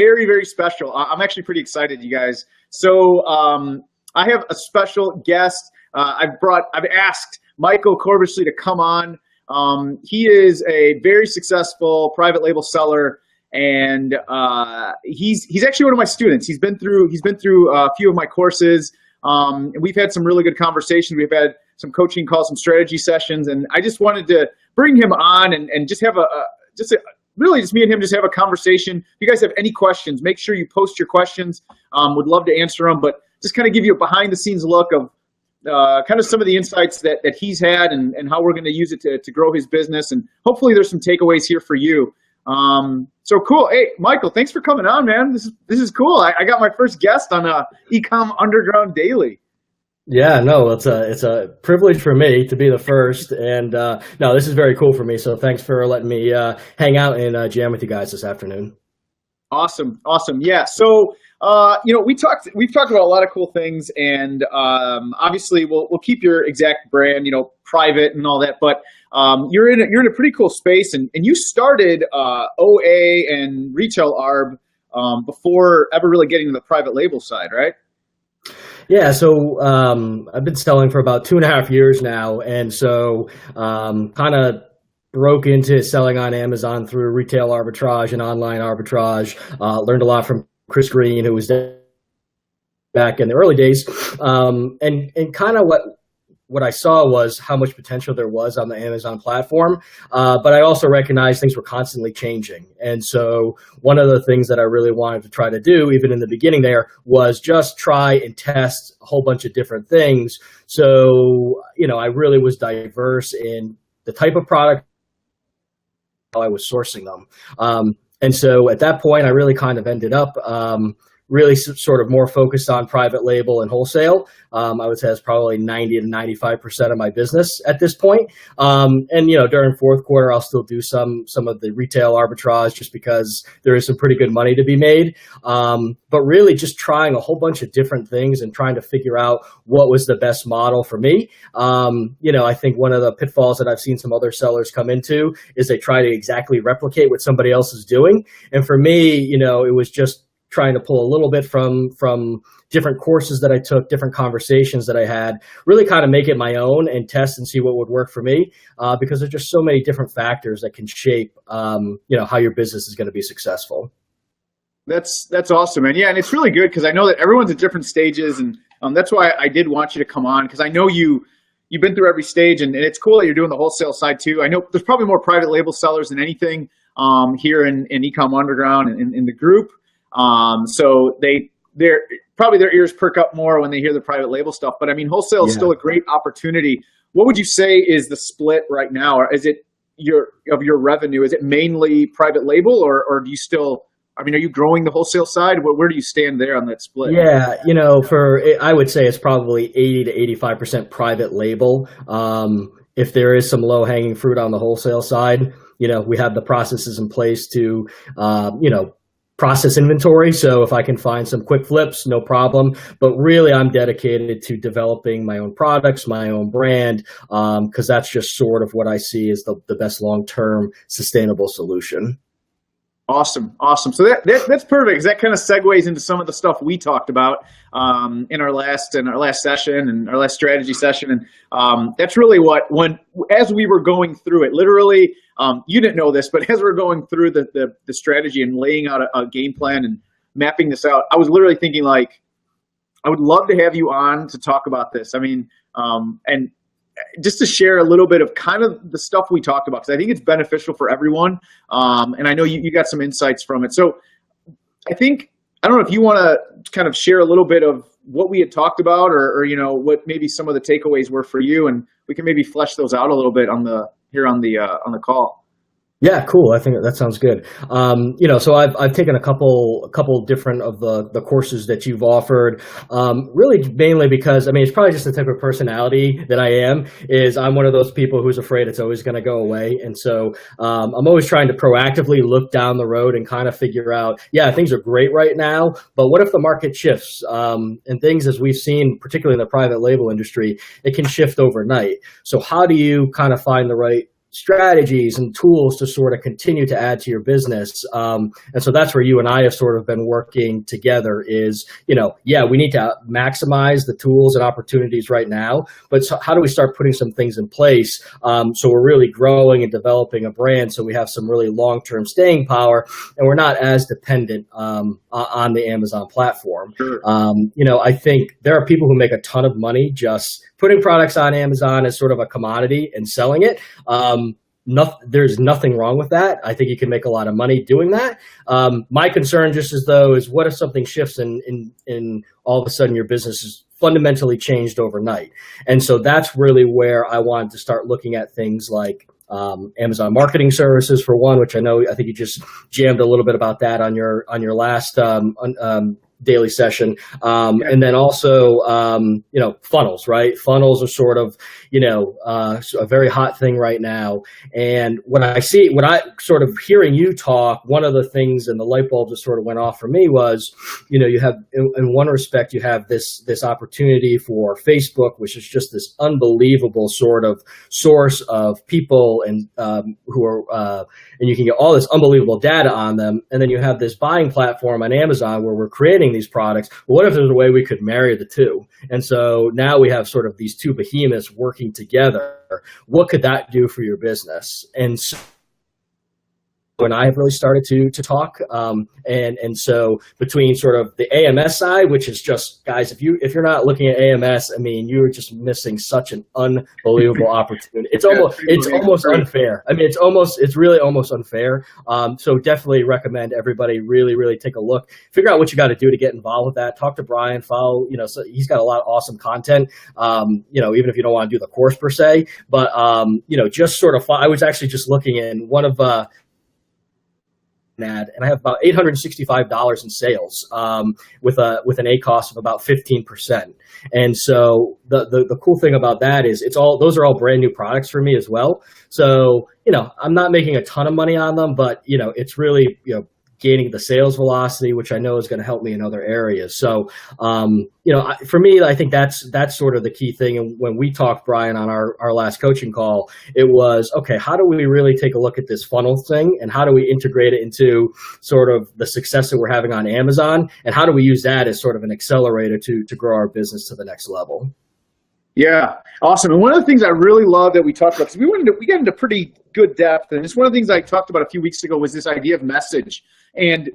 very, very special. I'm actually pretty excited, you guys. So I have a special guest. I've asked Michael Corbishley to come on. He is a very successful private label seller, and he's actually one of my students. He's been through a few of my courses. And we've had some really good conversations. We've had some coaching calls, some strategy sessions, and I just wanted to bring him on and just have really just me and him just have a conversation. If you guys have any questions, make sure you post your questions. Would love to answer them, but just kind of give you a behind the scenes look of kind of some of the insights that he's had and how we're going to use it to grow his business. And hopefully there's some takeaways here for you. So cool. Hey, Michael, thanks for coming on, man. This is cool. I got my first guest on eCom Underground Daily. Yeah, no, it's a privilege for me to be the first, and no, this is very cool for me. So thanks for letting me hang out and jam with you guys this afternoon. Awesome. Yeah. So we've talked about a lot of cool things, and obviously we'll keep your exact brand, private and all that, but you're in a pretty cool space, and you started OA and retail ARB before ever really getting to the private label side, right? Yeah, so I've been selling for about 2.5 years now, and so kind of broke into selling on Amazon through retail arbitrage and online arbitrage. Learned a lot from Chris Green, who was back in the early days, and kind of what I saw was how much potential there was on the Amazon platform, but I also recognized things were constantly changing. And so one of the things that I really wanted to try to do, even in the beginning there, was just try and test a whole bunch of different things. So, I really was diverse in the type of product, how I was sourcing them. And so at that point, I really kind of ended up really sort of more focused on private label and wholesale. I would say that's probably 90 to 95% of my business at this point. And during fourth quarter, I'll still do some of the retail arbitrage just because there is some pretty good money to be made. But really just trying a whole bunch of different things and trying to figure out what was the best model for me. I think one of the pitfalls that I've seen some other sellers come into is they try to exactly replicate what somebody else is doing. And for me, it was just trying to pull a little bit from different courses that I took, different conversations that I had, really kind of make it my own and test and see what would work for me, because there's just so many different factors that can shape, how your business is going to be successful. That's awesome, man. Yeah, and it's really good because I know that everyone's at different stages, and that's why I did want you to come on, because I know you've been through every stage, and it's cool that you're doing the wholesale side too. I know there's probably more private label sellers than anything here in eCom Underground and in the group. So they're probably their ears perk up more when they hear the private label stuff, but I mean, wholesale is still a great opportunity. What would you say is the split right now? Or is it your revenue? Is it mainly private label, or do you still, are you growing the wholesale side? Where do you stand there on that split? Yeah, I would say it's probably 80 to 85% private label. If there is some low hanging fruit on the wholesale side, we have the processes in place to, process inventory. So if I can find some quick flips, no problem. But really, I'm dedicated to developing my own products, my own brand, because that's just sort of what I see as the best long-term sustainable solution. Awesome. So that's perfect, because that kind of segues into some of the stuff we talked about in our last session and our last strategy session. And that's really as we were going through it, literally, you didn't know this, but as we're going through the strategy and laying out a game plan and mapping this out, I was literally thinking, like, I would love to have you on to talk about this. And just to share a little bit of kind of the stuff we talked about, because I think it's beneficial for everyone. And I know you got some insights from it. So I don't know if you want to kind of share a little bit of what we had talked about, or what maybe some of the takeaways were for you, and we can maybe flesh those out a little bit on the call. Yeah, cool. I think that sounds good. So I've taken a couple different of the courses that you've offered, really mainly because, it's probably just the type of personality that I am, is I'm one of those people who's afraid it's always going to go away. And so I'm always trying to proactively look down the road and kind of figure out, things are great right now, but what if the market shifts? And things, as we've seen, particularly in the private label industry, it can shift overnight. So how do you kind of find the right strategies and tools to sort of continue to add to your business. And so that's where you and I have sort of been working together is, yeah, we need to maximize the tools and opportunities right now, but so how do we start putting some things in place so we're really growing and developing a brand so we have some really long-term staying power and we're not as dependent on the Amazon platform. Sure. I think there are people who make a ton of money just putting products on Amazon as sort of a commodity and selling it. There's nothing wrong with that. I think you can make a lot of money doing that. My concern just as though is what if something shifts and all of a sudden your business is fundamentally changed overnight. And so that's really where I wanted to start looking at things like Amazon Marketing Services for one, which I think you just jammed a little bit about that on your last daily session. And then also, funnels, right? Funnels are sort of, a very hot thing right now. And when I sort of hearing you talk, one of the things and the light bulb just sort of went off for me was, you have, in one respect, you have this opportunity for Facebook, which is just this unbelievable sort of source of people and who are, and you can get all this unbelievable data on them. And then you have this buying platform on Amazon where we're creating these products. Well, what if there's a way we could marry the two? And so now we have sort of these two behemoths working together. What could that do for your business? And so when I have really started to talk, and so between sort of the AMS side, which is just, guys, if you're not looking at AMS, I mean, you're just missing such an unbelievable opportunity. It's almost unfair. I mean, it's really almost unfair. So definitely recommend everybody really, really take a look, figure out what you got to do to get involved with that. Talk to Brian, follow, so he's got a lot of awesome content. Even if you don't want to do the course per se, but just sort of, I was actually just looking in one of, ad, and I have about $865 in sales with an ACoS of about 15%. And so the cool thing about that is those are all brand new products for me as well. So I'm not making a ton of money on them, but it's really gaining the sales velocity, which I know is going to help me in other areas. So, for me, I think that's sort of the key thing. And when we talked, Brian, on our last coaching call, it was, okay, how do we really take a look at this funnel thing and how do we integrate it into sort of the success that we're having on Amazon? And how do we use that as sort of an accelerator to grow our business to the next level? Yeah, awesome. And one of the things I really love that we talked about, because we got into pretty good depth, and it's one of the things I talked about a few weeks ago was this idea of message and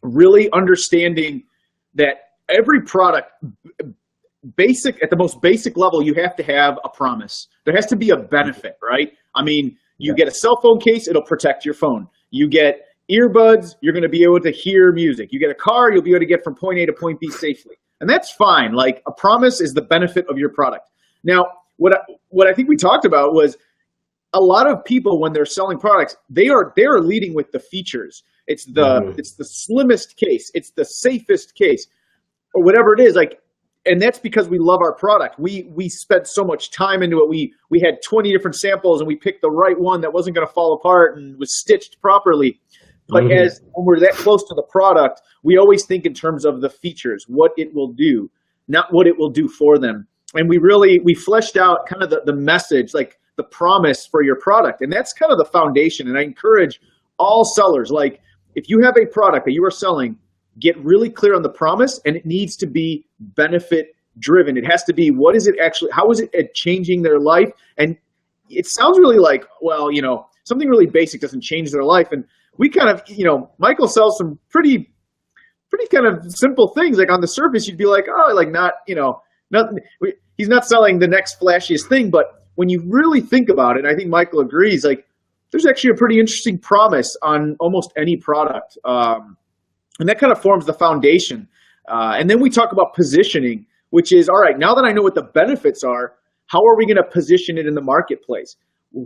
really understanding that every product, at the most basic level, you have to have a promise. There has to be a benefit, right? I mean, you get a cell phone case, it'll protect your phone. You get earbuds, you're going to be able to hear music. You get a car, you'll be able to get from point A to point B safely. And that's fine. Like, a promise is the benefit of your product. Now, what I think we talked about was a lot of people, when they're selling products, they are leading with the features. It's the slimmest case. It's the safest case, or whatever it is. Like, and that's because we love our product. We spent so much time into it. We had 20 different samples, and we picked the right one that wasn't going to fall apart and was stitched properly. But when we're that close to the product, we always think in terms of the features, what it will do, not what it will do for them. And we fleshed out kind of the message, like the promise for your product. And that's kind of the foundation. And I encourage all sellers, like, if you have a product that you are selling, get really clear on the promise, and it needs to be benefit driven. It has to be, what is it actually, how is it changing their life? And it sounds really like, well, something really basic doesn't change their life. And we kind of, Michael sells some pretty kind of simple things. Like, on the surface, you'd be like, oh, like, not, nothing. He's not selling the next flashiest thing. But when you really think about it, I think Michael agrees, like, there's actually a pretty interesting promise on almost any product. And that kind of forms the foundation. And then we talk about positioning, which is, all right, now that I know what the benefits are, how are we going to position it in the marketplace?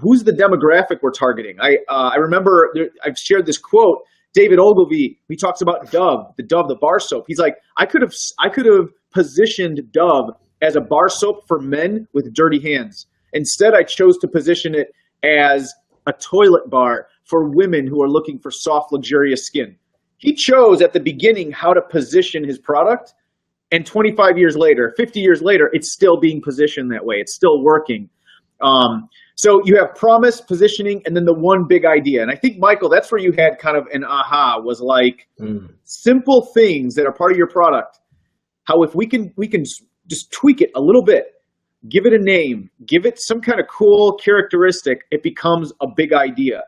Who's the demographic we're targeting? I remember I've shared this quote. David Ogilvy, he talks about Dove, the bar soap. He's like, I could have positioned Dove as a bar soap for men with dirty hands. Instead, I chose to position it as a toilet bar for women who are looking for soft, luxurious skin. He chose at the beginning how to position his product, and 25 years later, 50 years later, it's still being positioned that way. It's still working. So you have promise, positioning, and then the one big idea. And I think, Michael, that's where you had kind of an aha, was like simple things that are part of your product. How if we can just tweak it a little bit, give it a name, give it some kind of cool characteristic, it becomes a big idea.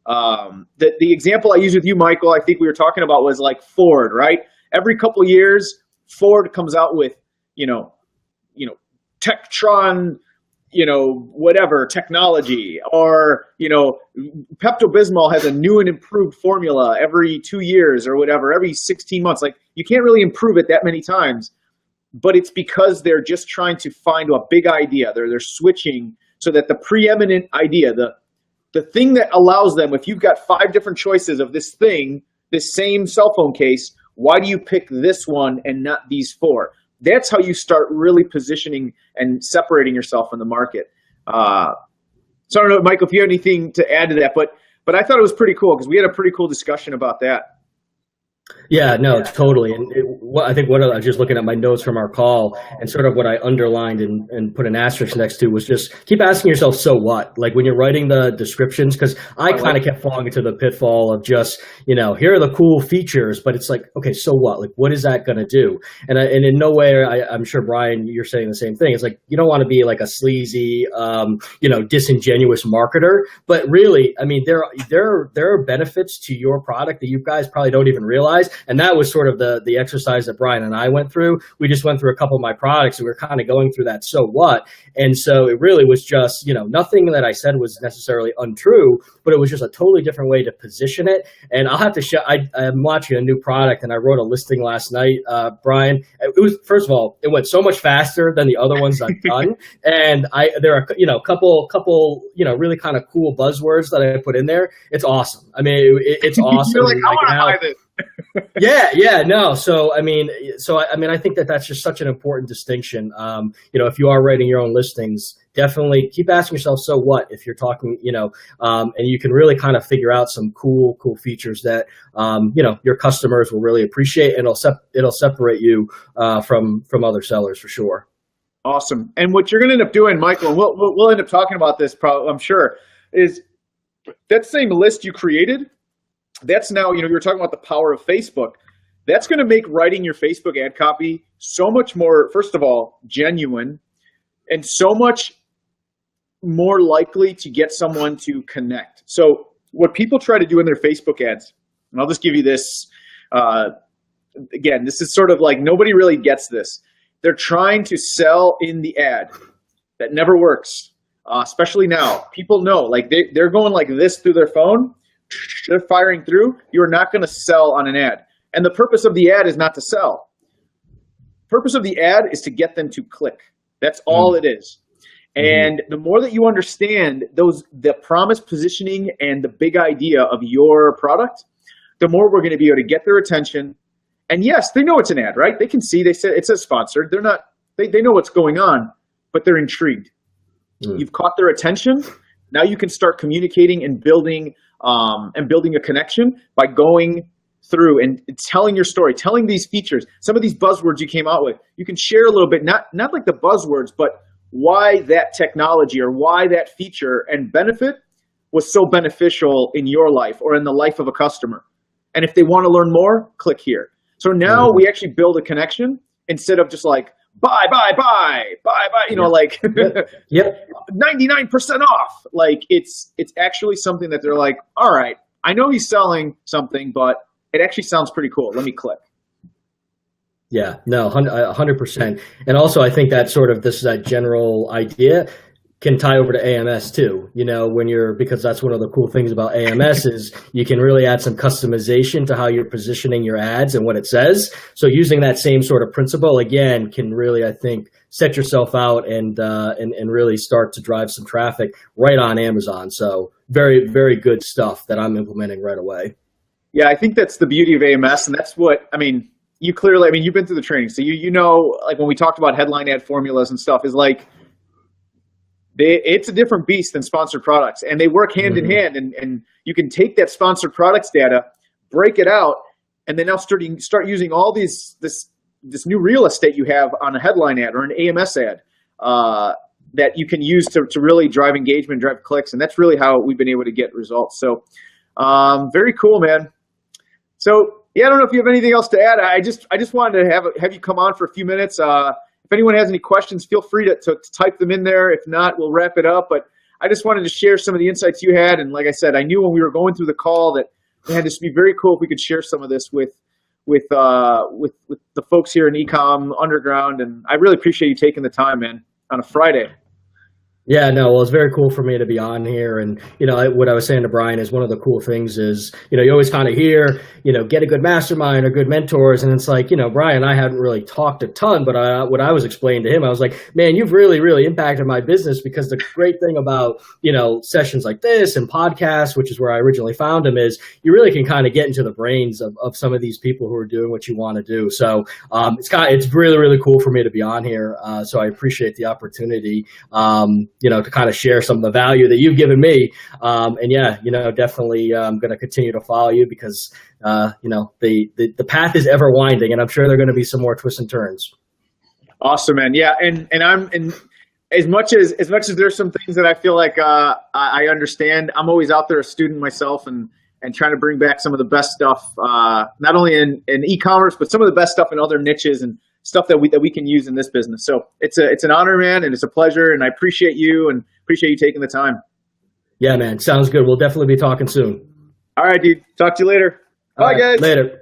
The example I used with you, Michael, I think we were talking about was like Ford, right? Every couple of years, Ford comes out with, Tektron, whatever technology, or, Pepto-Bismol has a new and improved formula every 2 years or whatever, every 16 months. Like, you can't really improve it that many times, but it's because they're just trying to find a big idea. They're switching so that the preeminent idea, the thing that allows them, if you've got 5 different choices of this thing, this same cell phone case, why do you pick this one and not these 4? That's how you start really positioning and separating yourself in the market. So I don't know, Michael, if you have anything to add to that, but I thought it was pretty cool because we had a pretty cool discussion about that. Yeah, no, totally. And I think what I was just looking at my notes from our call, and sort of what I underlined and put an asterisk next to was just keep asking yourself, so what? Like when you're writing the descriptions, because I kind of kept falling into the pitfall of just, here are the cool features, but it's like, okay, so what? Like, what is that going to do? And in no way, I'm sure, Brian, you're saying the same thing. It's like, you don't want to be like a sleazy, disingenuous marketer, but really, I mean, there are benefits to your product that you guys probably don't even realize. And that was sort of the exercise that Brian and I went through. We just went through a couple of my products and we were kind of going through that, so what? And so it really was just, nothing that I said was necessarily untrue, but it was just a totally different way to position it. And I'll have to show, I'm watching a new product and I wrote a listing last night, Brian. It was, first of all, it went so much faster than the other ones I've done. And there are, a couple, really kind of cool buzzwords that I put in there. It's awesome. I mean, it's awesome. You're like, I want to buy this. No. So I mean, I think that's just such an important distinction. If you are writing your own listings, definitely keep asking yourself, so what? If you're talking, and you can really kind of figure out some cool features that, your customers will really appreciate, and it'll separate you from other sellers for sure. Awesome. And what you're going to end up doing, Michael, and we'll end up talking about this probably, I'm sure, is that same list you created. That's now, you were talking about the power of Facebook. That's going to make writing your Facebook ad copy so much more, first of all, genuine, and so much more likely to get someone to connect. So what people try to do in their Facebook ads, and I'll just give you this, again, this is sort of like nobody really gets this. They're trying to sell in the ad. That never works, especially now. People know, like they're going like this through their phone. They're firing through. You're not going to sell on an ad. And the purpose of the ad is not to sell. Purpose of the ad is to get them to click. That's all it is. And the more that you understand the promise, positioning, and the big idea of your product, the more we're going to be able to get their attention. And yes, they know it's an ad, right? They can see, it says sponsored. They're not, they know what's going on, but they're intrigued. You've caught their attention. Now you can start communicating and building a connection by going through and telling your story, telling these features, some of these buzzwords you came out with. You can share a little bit, not like the buzzwords, but why that technology or why that feature and benefit was so beneficial in your life or in the life of a customer. And if they want to learn more, click here. So now we actually build a connection instead of just like, buy, like 99% off. Like it's actually something that they're like, all right, I know he's selling something, but it actually sounds pretty cool. Let me click. Yeah, no, 100%. And also I think that sort of, that general idea can tie over to AMS too, because that's one of the cool things about AMS is you can really add some customization to how you're positioning your ads and what it says. So using that same sort of principle again can really, I think, set yourself out and really start to drive some traffic right on Amazon. So very, very good stuff that I'm implementing right away. Yeah, I think that's the beauty of AMS, and that's what, you've been through the training, so like when we talked about headline ad formulas and stuff, is like, it's a different beast than sponsored products, and they work hand in hand. And you can take that sponsored products data, break it out, and then now start using all this new real estate you have on a headline ad or an AMS ad, that you can use to really drive engagement, drive clicks. And that's really how we've been able to get results. So very cool, man. So yeah, I don't know if you have anything else to add. I just wanted to have you come on for a few minutes. If anyone has any questions, feel free to type them in there. If not, we'll wrap it up. But I just wanted to share some of the insights you had. And like I said, I knew when we were going through the call that, man, this would be very cool if we could share some of this with the folks here in eCom Underground. And I really appreciate you taking the time, man, on a Friday. Yeah, no, well, it's very cool for me to be on here. And, what I was saying to Brian is one of the cool things is, you always kind of hear, get a good mastermind or good mentors. And it's like, Brian and I hadn't really talked a ton, but what I was explaining to him, I was like, man, you've really, really impacted my business, because the great thing about, sessions like this and podcasts, which is where I originally found him, is you really can kind of get into the brains of some of these people who are doing what you want to do. So it's really, really cool for me to be on here. So I appreciate the opportunity. To kind of share some of the value that you've given me. And yeah, definitely I'm going to continue to follow you, because, the path is ever winding, and I'm sure there are going to be some more twists and turns. Awesome, man. Yeah. And as much as there's some things that I feel like I understand, I'm always out there a student myself and trying to bring back some of the best stuff, not only in e-commerce, but some of the best stuff in other niches and stuff that we can use in this business. So it's an honor, man, and it's a pleasure, and I appreciate you and appreciate you taking the time. Yeah, man. Sounds good. We'll definitely be talking soon. All right, dude. Talk to you later. Bye, guys. Later.